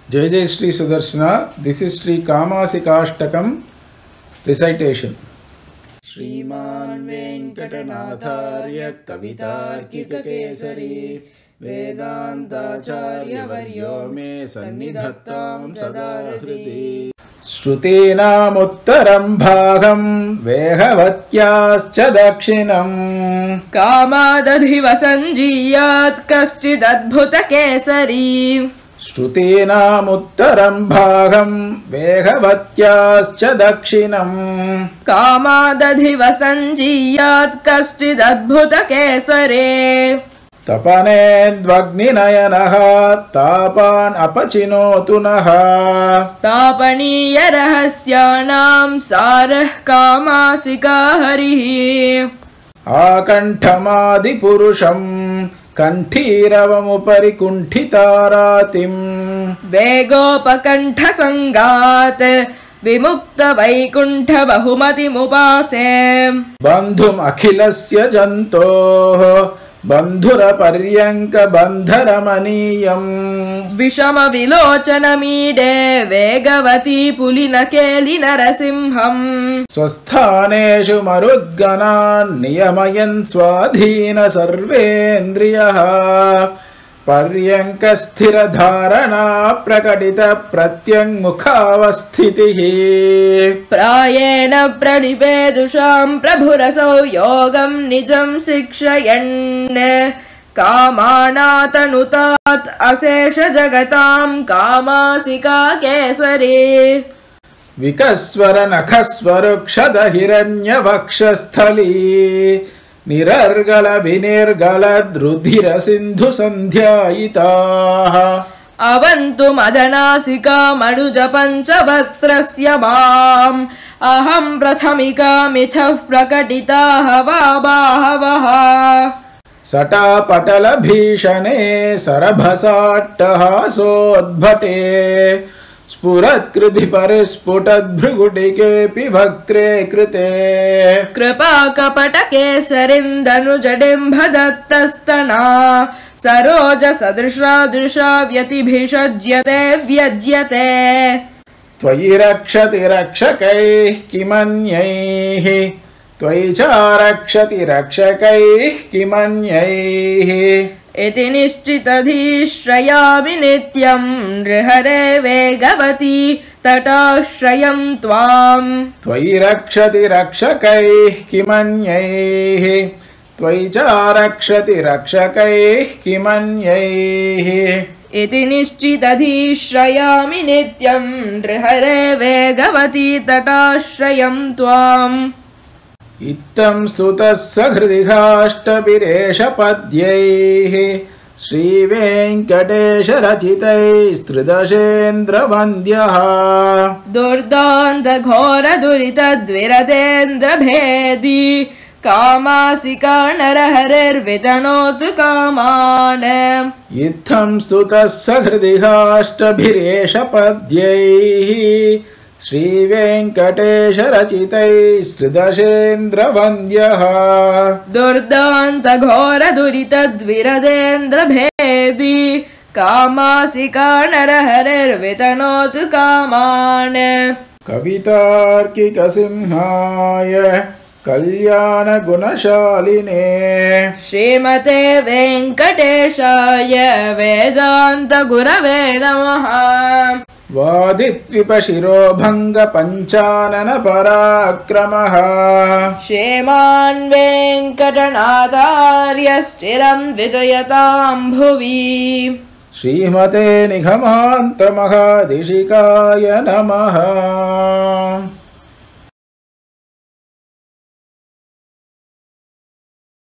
Jai Jai Shri Sudarshana. This is Shri Kamasikashtakam recitation. Shriman Venkatanatharya Kavitarkika Kesari Vedantacharya Varyo Me Sannidhattam Sada Hriti Shrutinam Uttaram Bhagam Vehavatyascha Dakshinam Kamadadhiva Sanjiyat Kashchid Adbhuta Kesari Shrutinam Uttaram Bhagam Vehavatyascha Dakshinam Kamadadhiva Sanjiyat Kashchid Adbhuta Kesare Tapane Dvagninayanah Tapan Apachinotunaha Tapaniya Rahasyanam Sarah Kamasika Harihi Akanthamadi Purusham Kanthiravam Kuntitaratim Vegopakantha Sangat Vimukta Vaikuntha Bahumati Mupase Bandhum Akhilasya Jantoh Bandhura Paryanka Bandharamaniyam Vishama Vilochanamide Vegavati Pulinakeli Narasimham Swasthaneshu Marudganan Niyamayan Swadhina Sarvendriyaha Paryanka Sthira Dharana Prakadita Pratyang Mukhavasthitihi Prayena Pranipedusham Prabhurasau Yogam Nijam Sikshayan Kamanatanutat Asesha Jagatam Kamasika Kesari Vikasvara Nakhasvarukshada Hiranya Vakshasthali Nirargala Vinirgala Drudhira Sindhu Sandhyayitaha Avantu Madanasika Manuja Panchabhatrasya Mam Aham Prathamika Mithaf Prakatita Havabahavaha Sata Patala Bhishane Sarabhasattaha Sodbhate Spurat Krudhi Parisputat Bhrugutike Pibhaktre Krite Kripa Kapata Kesarindanu Jadim Bhadatastana Saroja Sadrisha Drisha Vyati Bhishajyate Vyajyate Tvayi Rakshati Rakshakai Kimanyaihi Tvayi Charakshati Rakshakai Kimanyaihi Iti Nishtitadhishrayami Nityam Rihare Vegavati Tatashrayam Tvam Tvayi Rakshati Rakshakai Kimanyaihi Tvayi Charakshati Rakshakai Kimanyaihi Iti Nishtitadhishrayami Nityam Rihare Vegavati Tatashrayam Tvam Ittam Stutasya Hridihashtapiresha Padyaihi Shri Venkatesha Rachitai Stridashendra Vandyaha Durdanda Ghora Durita Dviradendra Bhedi Kamasika Naraharir Vitanotu Kamanam Ittam Stutasya Hridihashtapiresha Padyaihi Shri Venkatesha Rachitai Stridashendra Vandyaha Durdanta Ghora Durita Dviradendra Bhedi Kamasika Naraharir Vitanotu Kamane Kavitarkika Simhaya Kalyana Gunashaline Srimate Venkateshaya Vedanta Gurave Namaha Vaditvipa Bhanga Panchanana Parakramaha Shriman Venkatanatharya Stiram Vijayatam Bhuvi Srimate Nighamanta Mahadeshikaya Namaha